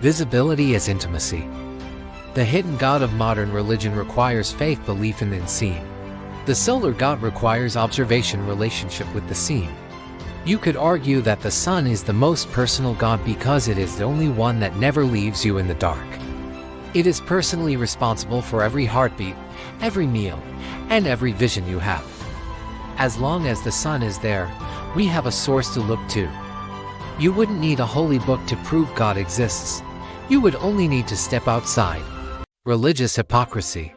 Visibility as intimacy. The hidden god of modern religion requires faith belief in the unseen. The solar god requires observation relationship with the seen. You could argue that the sun is the most personal god because it is the only one that never leaves you in the dark. It is personally responsible for every heartbeat, every meal, and every vision you have. As long as the sun is there, we have a source to look to. You wouldn't need a holy book to prove God exists. You would only need to step outside. Religious hypocrisy.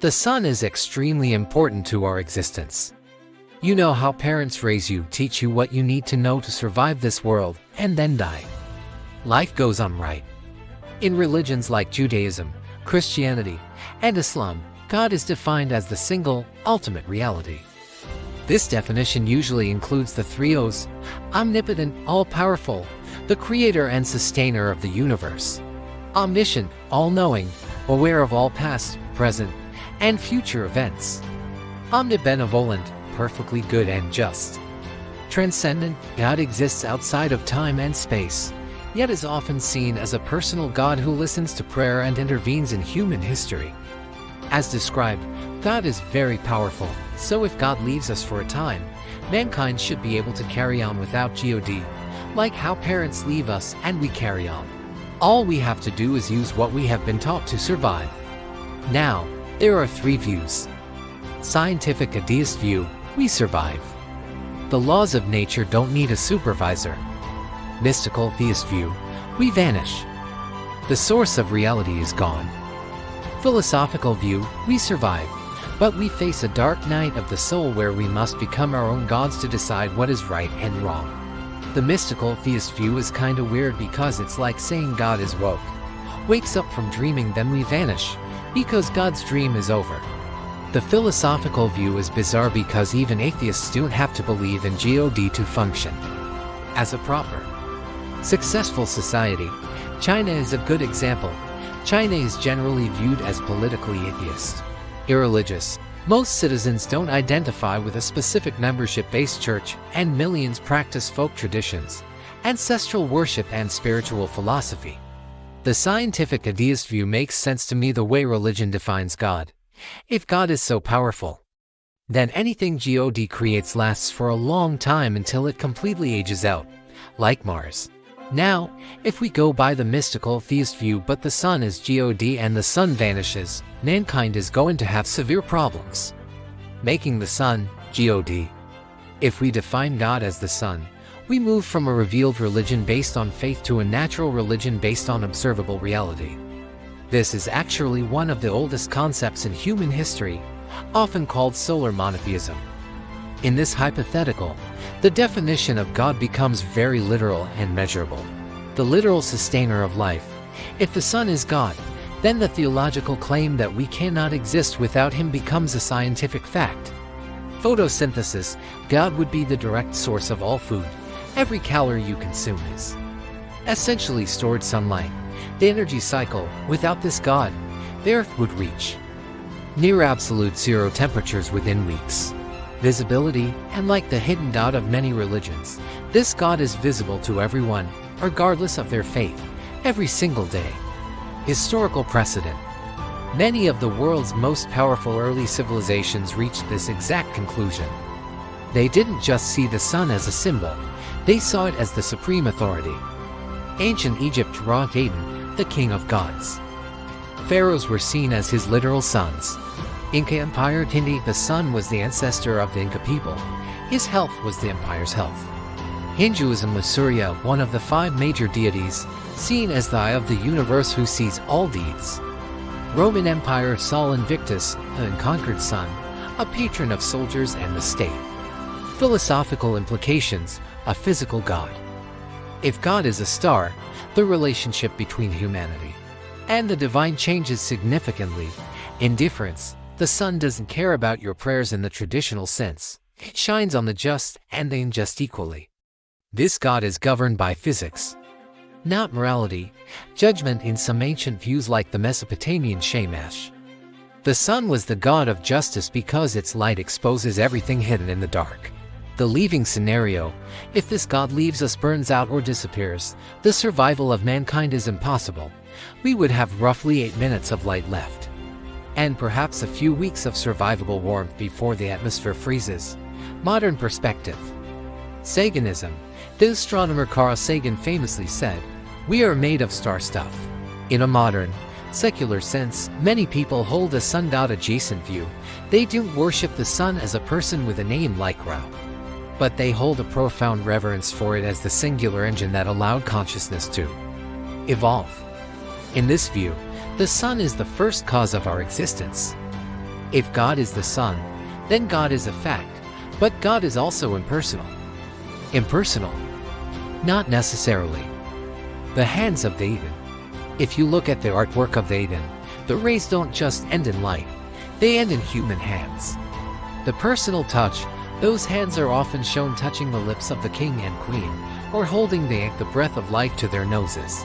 The sun is extremely important to our existence. You know how parents raise you, teach you what you need to know to survive this world, and then die. Life goes on, right? In religions like Judaism, Christianity, and Islam, God is defined as the single, ultimate reality. This definition usually includes the three O's: omnipotent, all-powerful, the creator and sustainer of the universe; omniscient, all-knowing, aware of all past, present, and future events; omnibenevolent, perfectly good and just; transcendent, God exists outside of time and space, yet is often seen as a personal God who listens to prayer and intervenes in human history. As described, God is very powerful, so if God leaves us for a time, mankind should be able to carry on without God, like how parents leave us and we carry on. All we have to do is use what we have been taught to survive. Now, there are three views. Scientific atheist view: we survive. The laws of nature don't need a supervisor. Mystical theist view: we vanish. The source of reality is gone. Philosophical view: we survive, but we face a dark night of the soul where we must become our own gods to decide what is right and wrong. The mystical theist view is kinda weird because it's like saying God is woke, wakes up from dreaming, then we vanish, because God's dream is over. The philosophical view is bizarre because even atheists don't have to believe in God to function. As a proper, successful society, China is a good example. China is generally viewed as politically atheist, irreligious. Most citizens don't identify with a specific membership-based church, and millions practice folk traditions, ancestral worship, and spiritual philosophy. The scientific atheist view makes sense to me the way religion defines God. If God is so powerful, then anything God creates lasts for a long time until it completely ages out, like Mars. Now, if we go by the mystical theist view but the sun is God and the sun vanishes, mankind is going to have severe problems. Making the sun God. If we define God as the sun, we move from a revealed religion based on faith to a natural religion based on observable reality. This is actually one of the oldest concepts in human history, often called solar monotheism. In this hypothetical, the definition of God becomes very literal and measurable. The literal sustainer of life. If the sun is God, then the theological claim that we cannot exist without him becomes a scientific fact. Photosynthesis: God would be the direct source of all food. Every calorie you consume is essentially stored sunlight. The energy cycle: without this God, the Earth would reach near absolute zero temperatures within weeks. Visibility: and like the hidden God of many religions, this God is visible to everyone, regardless of their faith, every single day. Historical precedent: many of the world's most powerful early civilizations reached this exact conclusion. They didn't just see the sun as a symbol, they saw it as the supreme authority. Ancient Egypt saw Aten, the king of gods. Pharaohs were seen as his literal sons. Inca Empire: Tindi, the sun was the ancestor of the Inca people. His health was the empire's health. Hinduism was Surya, one of the 5 major deities, seen as the eye of the universe who sees all deeds. Roman Empire: Sol Invictus, the unconquered sun, a patron of soldiers and the state. Philosophical implications: a physical God. If God is a star, the relationship between humanity and the divine changes significantly. Indifference: the sun doesn't care about your prayers in the traditional sense. It shines on the just and the unjust equally. This God is governed by physics, not morality. Judgment: in some ancient views like the Mesopotamian Shamash, the sun was the god of justice because its light exposes everything hidden in the dark. The leaving scenario: if this God leaves us, burns out, or disappears, the survival of mankind is impossible. We would have roughly 8 minutes of light left, and perhaps a few weeks of survivable warmth before the atmosphere freezes. Modern perspective. Saganism. The astronomer Carl Sagan famously said, "We are made of star stuff." In a modern, secular sense, many people hold a sun god adjacent view. They don't worship the sun as a person with a name like Ra, but they hold a profound reverence for it as the singular engine that allowed consciousness to evolve. In this view, the sun is the first cause of our existence. If God is the sun, then God is a fact, but God is also impersonal. Impersonal? Not necessarily. The hands of the Aten. If you look at the artwork of the Aten, the rays don't just end in light, they end in human hands. The personal touch: those hands are often shown touching the lips of the king and queen, or holding the breath of life to their noses.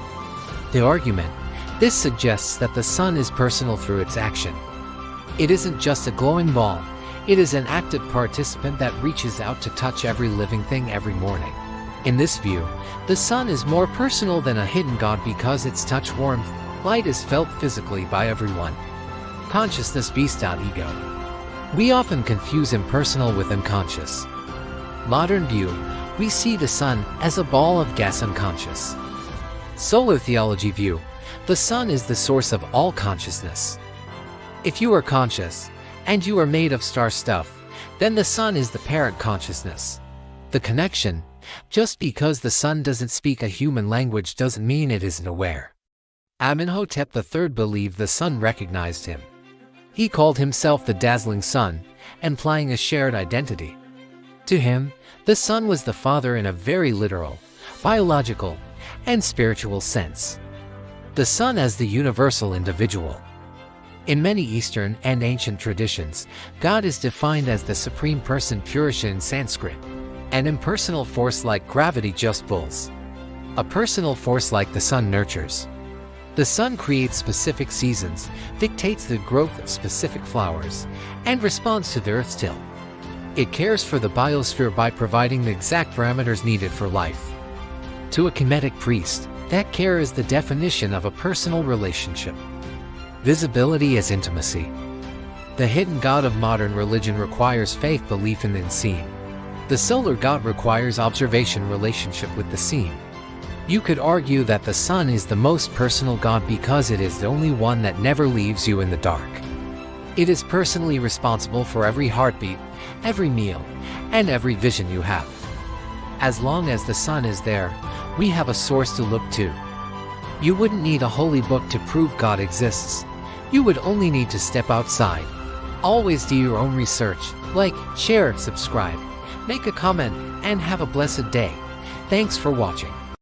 The argument: this suggests that the sun is personal through its action. It isn't just a glowing ball, it is an active participant that reaches out to touch every living thing every morning. In this view, the sun is more personal than a hidden god because its touch, warmth, light is felt physically by everyone. Consciousness beast ego. We often confuse impersonal with unconscious. Modern view: we see the sun as a ball of gas, unconscious. Solar theology view: the sun is the source of all consciousness. If you are conscious, and you are made of star stuff, then the sun is the parent consciousness. The connection: just because the sun doesn't speak a human language doesn't mean it isn't aware. Amenhotep III believed the sun recognized him. He called himself the dazzling sun, implying a shared identity. To him, the sun was the father in a very literal, biological, and spiritual sense. The sun as the universal individual. In many Eastern and ancient traditions, God is defined as the supreme person, Purusha in Sanskrit. An impersonal force like gravity just pulls. A personal force like the sun nurtures. The sun creates specific seasons, dictates the growth of specific flowers, and responds to the earth's tilt. It cares for the biosphere by providing the exact parameters needed for life. To a Kemetic priest, that care is the definition of a personal relationship. Visibility as intimacy. The hidden god of modern religion requires faith, belief in the unseen. The solar god requires observation, relationship with the seen. You could argue that the sun is the most personal god because it is the only one that never leaves you in the dark. It is personally responsible for every heartbeat, every meal, and every vision you have. As long as the sun is there, we have a source to look to. You wouldn't need a holy book to prove God exists. You would only need to step outside. Always do your own research. Like, share, subscribe, make a comment, and have a blessed day. Thanks for watching.